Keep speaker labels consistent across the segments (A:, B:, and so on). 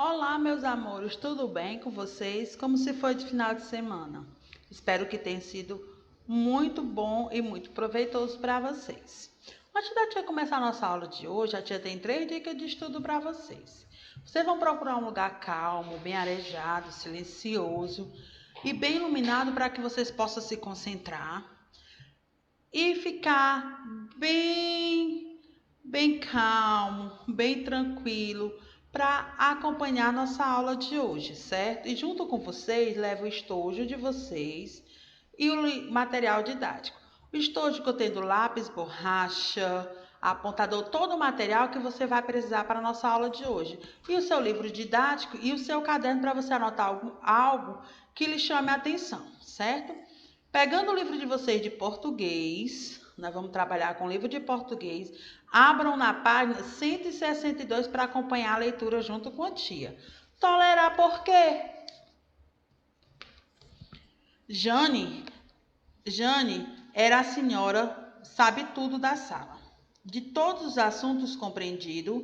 A: Olá, meus amores, tudo bem com vocês? Como se foi de final de semana? Espero que tenha sido muito bom e muito proveitoso para vocês. Antes da tia começar a nossa aula de hoje, a tia tem 3 dicas de estudo para vocês. Vocês vão procurar um lugar calmo, bem arejado, silencioso e bem iluminado para que vocês possam se concentrar e ficar bem calmo, bem tranquilo para acompanhar nossa aula de hoje, certo? E junto com vocês, levo o estojo de vocês e o material didático. O estojo contendo lápis, borracha, apontador, todo o material que você vai precisar para a nossa aula de hoje. E o seu livro didático e o seu caderno para você anotar algo que lhe chame a atenção, certo? Pegando o livro de vocês de português, nós vamos trabalhar com o livro de português. Abram na página 162 para acompanhar a leitura junto com a tia. Tolerar por quê? Jane era a senhora sabe tudo da sala. De todos os assuntos compreendia,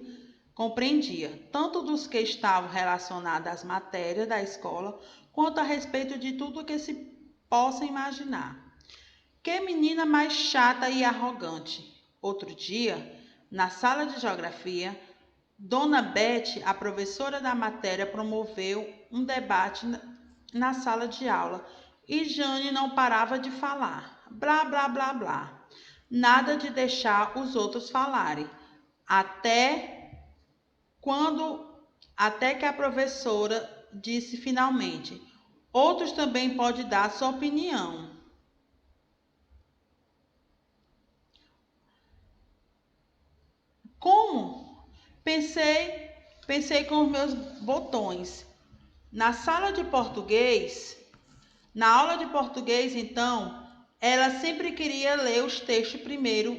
A: tanto dos que estavam relacionados às matérias da escola, quanto a respeito de tudo que se possa imaginar. Que menina mais chata e arrogante! Outro dia, na sala de geografia, Dona Beth, a professora da matéria, promoveu um debate na sala de aula e Jane não parava de falar. Blá, blá, blá, blá. Nada de deixar os outros falarem. Até que a professora disse finalmente: outros também podem dar sua opinião. Como? Pensei com os meus botões. Na aula de português, então, ela sempre queria ler os textos primeiro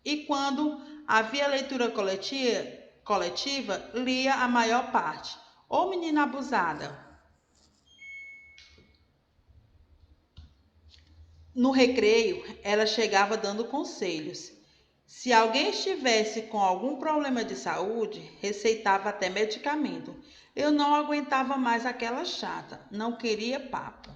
A: e quando havia leitura coletiva, lia a maior parte. Ô menina abusada! No recreio, ela chegava dando conselhos. Se alguém estivesse com algum problema de saúde, receitava até medicamento. Eu não aguentava mais aquela chata, não queria papo.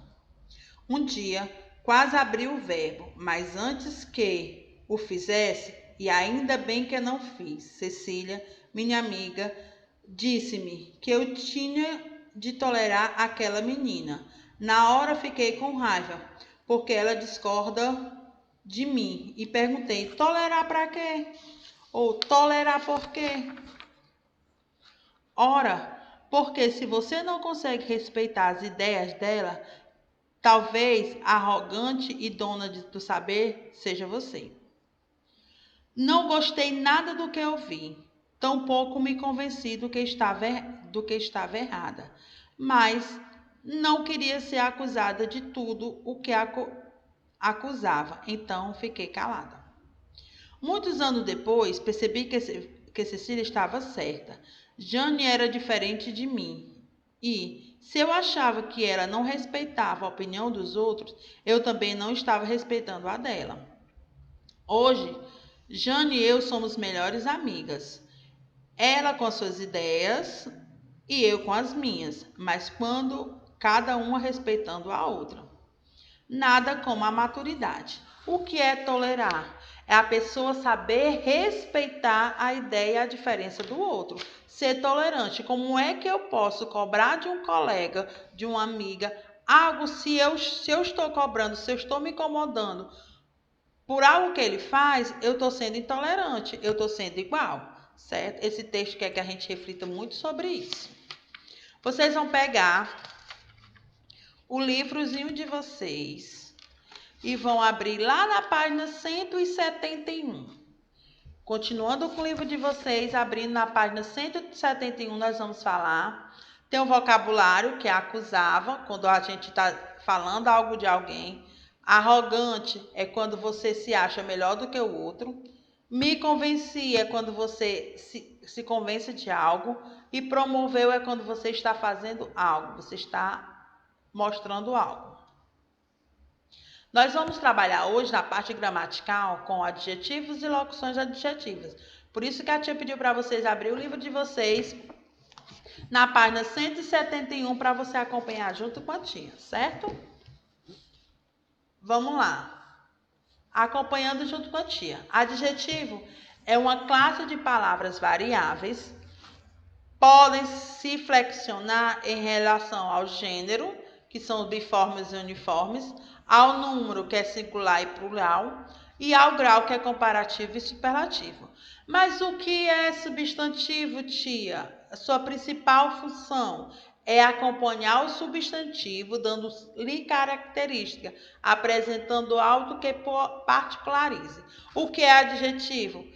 A: Um dia, quase abri o verbo, mas antes que o fizesse, e ainda bem que eu não fiz, Cecília, minha amiga, disse-me que eu tinha de tolerar aquela menina. Na hora fiquei com raiva, porque ela discorda de mim e perguntei: tolerar para quê? Ou tolerar por quê? Ora, porque se você não consegue respeitar as ideias dela, talvez arrogante e dona do saber seja você. Não gostei nada do que ouvi, tampouco me convenci do que estava errada, mas não queria ser acusada de tudo o que acusava, então fiquei calada. Muitos anos depois, percebi que Cecília estava certa. Jane era diferente de mim. E, se eu achava que ela não respeitava a opinião dos outros, eu também não estava respeitando a dela. Hoje, Jane e eu somos melhores amigas. Ela com as suas ideias e eu com as minhas, mas quando cada uma respeitando a outra. Nada como a maturidade. O que é tolerar? É a pessoa saber respeitar a ideia e a diferença do outro. Ser tolerante. Como é que eu posso cobrar de um colega, de uma amiga, algo se eu estou cobrando, se eu estou me incomodando por algo que ele faz, eu estou sendo intolerante, eu estou sendo igual, certo? Esse texto quer que a gente reflita muito sobre isso. Vocês vão pegar o livrozinho de vocês e vão abrir lá na página 171. Continuando com o livro de vocês, abrindo na página 171, nós vamos falar. Tem o vocabulário, que é acusava, quando a gente está falando algo de alguém. Arrogante é quando você se acha melhor do que o outro. Me convenci é quando você se convence de algo. E promoveu é quando você está fazendo algo, você está mostrando algo. Nós vamos trabalhar hoje na parte gramatical com adjetivos e locuções adjetivas. Por isso que a tia pediu para vocês abrir o livro de vocês na página 171 para você acompanhar junto com a tia, certo? Vamos lá. Acompanhando junto com a tia. Adjetivo é uma classe de palavras variáveis, podem se flexionar em relação ao gênero, que são os biformes e uniformes, ao número, que é singular e plural, e ao grau, que é comparativo e superlativo. Mas o que é substantivo, tia? A sua principal função é acompanhar o substantivo, dando-lhe característica, apresentando algo que particularize. O que é adjetivo?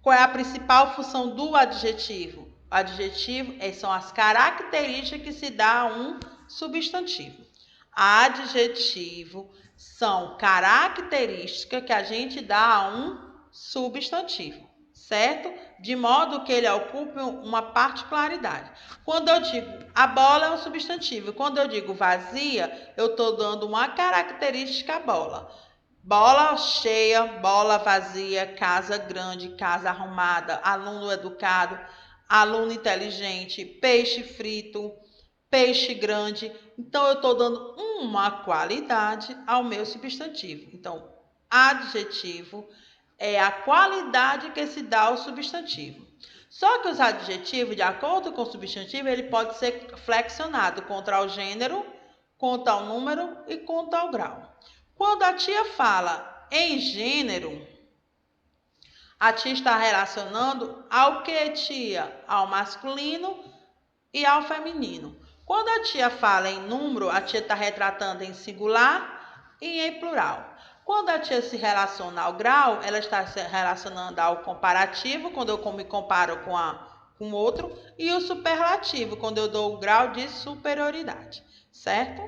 A: Qual é a principal função do adjetivo? O adjetivo são as características que se dá a um substantivo. Adjetivo são características que a gente dá a um substantivo, certo? De modo que ele ocupe uma particularidade. Quando eu digo a bola é um substantivo, quando eu digo vazia, eu estou dando uma característica à bola. Bola cheia, bola vazia, casa grande, casa arrumada, aluno educado, aluno inteligente, peixe frito, peixe grande. Então, eu estou dando uma qualidade ao meu substantivo. Então, adjetivo é a qualidade que se dá ao substantivo. Só que os adjetivos, de acordo com o substantivo, ele pode ser flexionado contra o gênero, contra o número e contra o grau. Quando a tia fala em gênero, a tia está relacionando ao que, tia? Ao masculino e ao feminino. Quando a tia fala em número, a tia está retratando em singular e em plural. Quando a tia se relaciona ao grau, ela está se relacionando ao comparativo, quando eu me comparo com outro, e o superlativo, quando eu dou o grau de superioridade, certo?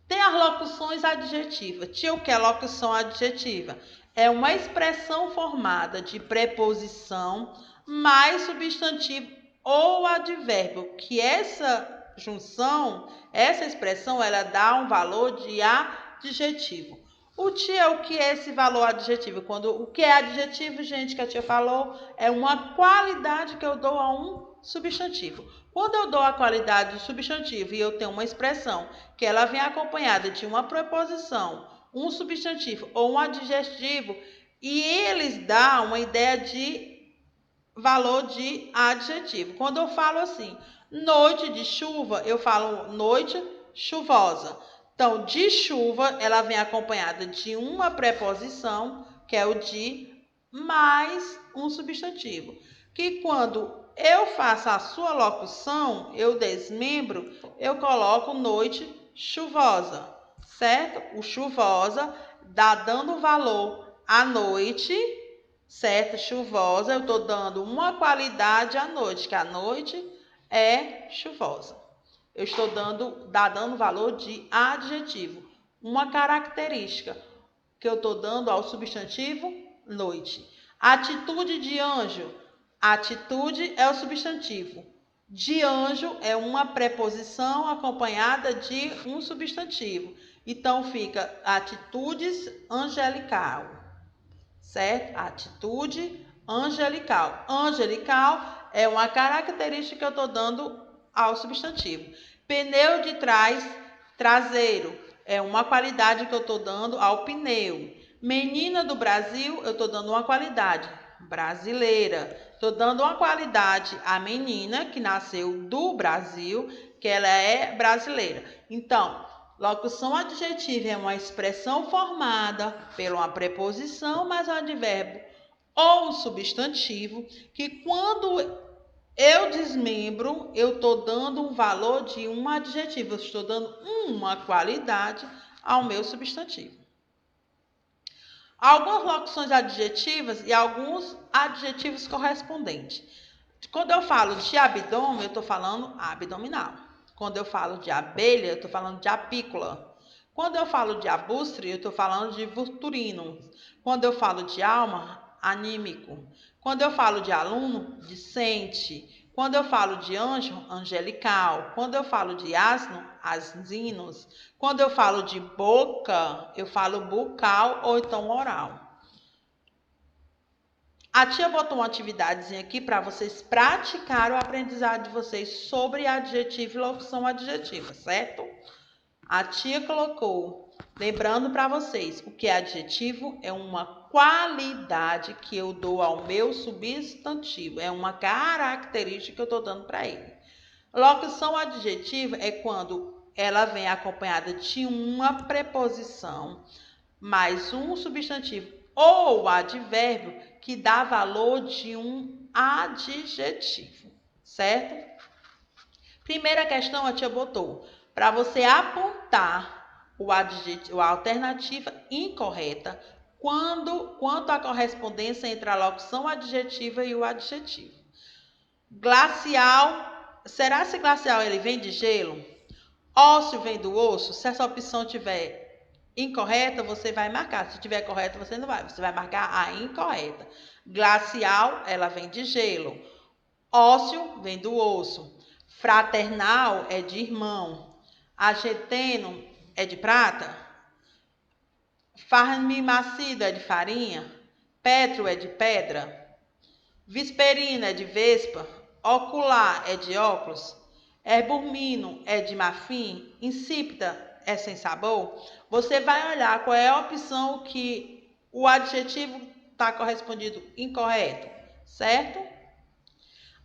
A: Tem as locuções adjetivas. Tia, o que é locução adjetiva? É uma expressão formada de preposição mais substantivo ou advérbio, que essa junção, essa expressão, ela dá um valor de adjetivo. O que é esse valor adjetivo? O que é adjetivo, gente, que a tia falou, é uma qualidade que eu dou a um substantivo. Quando eu dou a qualidade do substantivo e eu tenho uma expressão que ela vem acompanhada de uma preposição, um substantivo ou um adjetivo, e eles dão uma ideia de valor de adjetivo. Quando eu falo assim, noite de chuva, eu falo noite chuvosa. Então, de chuva, ela vem acompanhada de uma preposição, que é o de, mais um substantivo. Que quando eu faço a sua locução, eu desmembro, eu coloco noite chuvosa, certo? O chuvosa dá dando valor à noite, certo? Chuvosa, eu estou dando uma qualidade à noite, que a noite é chuvosa. Eu estou dando valor de adjetivo, uma característica que eu estou dando ao substantivo noite. Atitude de anjo. Atitude é o substantivo. De anjo é uma preposição acompanhada de um substantivo. Então fica atitudes angelical, certo? Atitude angelical. Angelical é uma característica que eu estou dando ao substantivo. Pneu de trás, traseiro, é uma qualidade que eu estou dando ao pneu. Menina do Brasil, eu estou dando uma qualidade brasileira. Estou dando uma qualidade à menina que nasceu do Brasil, que ela é brasileira. Então, locução adjetiva é uma expressão formada por uma preposição mais um advérbio ou um substantivo que quando eu desmembro, eu estou dando um valor de um adjetivo, eu estou dando uma qualidade ao meu substantivo. Algumas locuções adjetivas e alguns adjetivos correspondentes. Quando eu falo de abdômen, eu estou falando abdominal. Quando eu falo de abelha, eu estou falando de apícola. Quando eu falo de abustre, eu estou falando de vulturino. Quando eu falo de alma, anímico. Quando eu falo de aluno, discente. Quando eu falo de anjo, angelical. Quando eu falo de asno, asninos. Quando eu falo de boca, eu falo bucal ou então oral. A tia botou uma atividadezinha aqui para vocês praticarem o aprendizado de vocês sobre adjetivo e locução adjetiva, certo? A tia colocou, lembrando para vocês, o que é adjetivo é uma qualidade que eu dou ao meu substantivo, é uma característica que eu estou dando para ele. Locução adjetiva é quando ela vem acompanhada de uma preposição mais um substantivo ou advérbio que dá valor de um adjetivo, certo? Primeira questão a tia botou para você apontar o adjetivo, a alternativa incorreta quanto à correspondência entre a locução adjetiva e o adjetivo. Glacial, será se glacial ele vem de gelo? Ósseo vem do osso? Se essa opção tiver incorreta, você vai marcar. Se tiver correta, você não vai. Você vai marcar a incorreta. Glacial, ela vem de gelo. Ósseo vem do osso. Fraternal é de irmão. Argentino é de prata. Farmacida é de farinha. Petro é de pedra. Vesperina é de vespa. Ocular é de óculos. Erburmino é de marfim. Insípida é sem sabor. Você vai olhar qual é a opção que o adjetivo está correspondido incorreto, certo?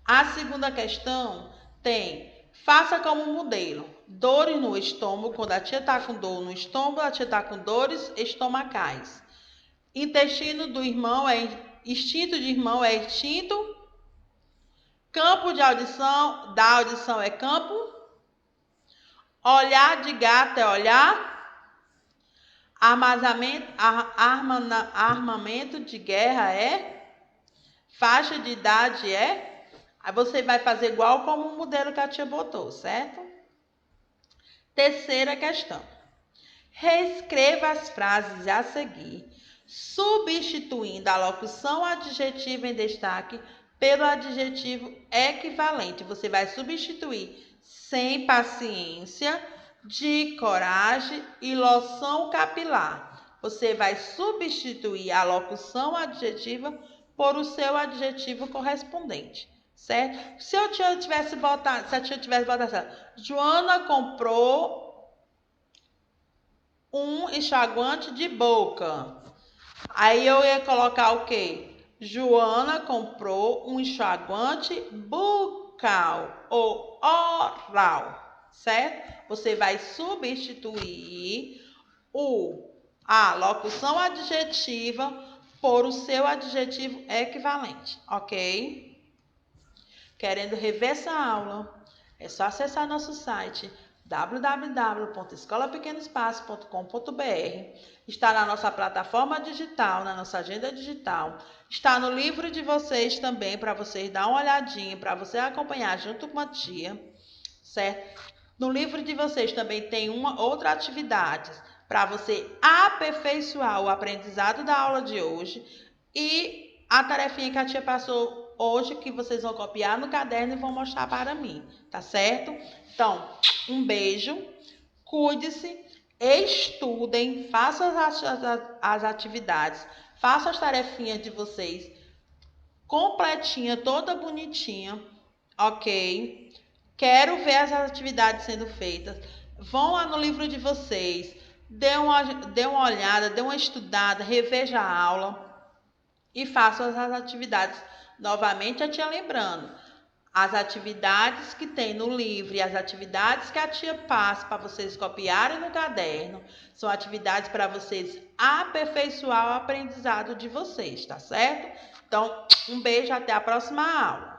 A: A segunda questão tem, faça como modelo. Dores no estômago, quando a tia está com dor no estômago, a tia está com dores estomacais. Intestino do irmão é instinto de irmão é instinto. Campo de audição, da audição é campo. Olhar de gato é olhar. Armamento de guerra é. Faixa de idade é. Aí você vai fazer igual como o modelo que a tia botou, certo? Terceira questão. Reescreva as frases a seguir, substituindo a locução adjetiva em destaque pelo adjetivo equivalente. Você vai substituir sem paciência, de coragem e loção capilar. Você vai substituir a locução adjetiva por o seu adjetivo correspondente, certo? Se a tia tivesse botado assim, Joana comprou um enxaguante de boca. Aí eu ia colocar o quê? Joana comprou um enxaguante bucal ou oral, certo? Você vai substituir a locução adjetiva por o seu adjetivo equivalente, ok? Querendo rever essa aula, é só acessar nosso site www.escolapequenoespaço.com.br. Está na nossa plataforma digital, na nossa agenda digital. Está no livro de vocês também, para vocês dar uma olhadinha, para você acompanhar junto com a tia, certo? No livro de vocês também tem uma outra atividade para você aperfeiçoar o aprendizado da aula de hoje e a tarefinha que a tia passou hoje, que vocês vão copiar no caderno e vão mostrar para mim, tá certo? Então, um beijo, cuide-se, estudem, façam as atividades, façam as tarefinhas de vocês completinha, toda bonitinha, ok? Quero ver as atividades sendo feitas. Vão lá no livro de vocês, dê uma olhada, dê uma estudada, reveja a aula e façam as atividades. Novamente, a tia lembrando, as atividades que tem no livro e as atividades que a tia passa para vocês copiarem no caderno são atividades para vocês aperfeiçoar o aprendizado de vocês, tá certo? Então, um beijo, até a próxima aula.